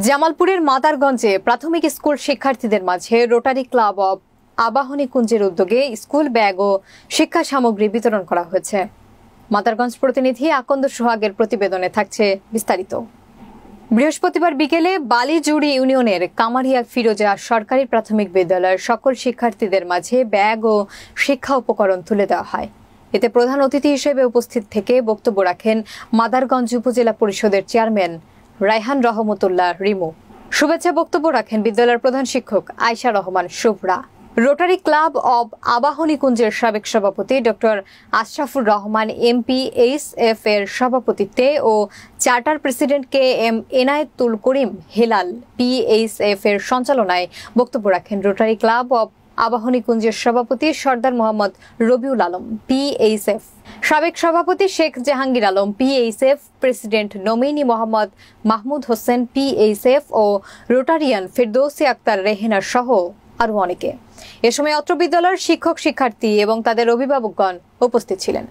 জামালপুরের মাদারগঞ্জে প্রাথমিক স্কুল শিক্ষার্থীদের মাঝে রোটারি ক্লাব অব আবাহনী কুঞ্জের উদ্যোগে স্কুল ব্যাগ ও শিক্ষা সামগ্রী বিতরণ করা হয়েছে। মাদারগঞ্জ প্রতিনিধি আকন্দ সোহাগের প্রতিবেদনে থাকছে বিস্তারিত। বৃহস্পতিবার বিকেলে বালিজুড়ি ইউনিয়নের কামারিয়া ফিরোজা সরকারি প্রাথমিক বিদ্যালয়ের সকল শিক্ষার্থীদের মাঝে ব্যাগ ও শিক্ষা উপকরণ তুলে দেওয়া হয়। এতে প্রধান অতিথি হিসেবে উপস্থিত থেকে বক্তব্য রাখেন মাদারগঞ্জ উপজেলা পরিষদের চেয়ারম্যান রায়হান রহমতুল্লাহ রিমু। শুভেচ্ছা বক্তব্য রাখেন বিদ্যালয়ের প্রধান শিক্ষক Ayesha Rahman Shubhra. Rotary Club of Abahani কুঞ্জের সাবেক সভাপতি ডক্টর আশরাফুর রহমান MPHF এর সভাপতিত্বে ও charter president KM Enayetul Karim Helal PHF এর সঞ্চালনায় বক্তব্য রাখেন রোটারি ক্লাব অব আবাহনী কুঞ্জের সভাপতি সর্দার মোহাম্মদ রবিউল আলম PHF, সাবেক সভাপতি Sheikh Jahangir Alam PHF, president nominee Mohammad Mahmud Hossain PHF ও রোটারিয়ান ফেরদৌসী আক্তার রেহেনা সহ আরো অনেকে। এ সময় অত্র বিদ্যালয়ের শিক্ষক শিক্ষার্থী এবং তাদের অভিভাবকগণ উপস্থিত ছিলেন।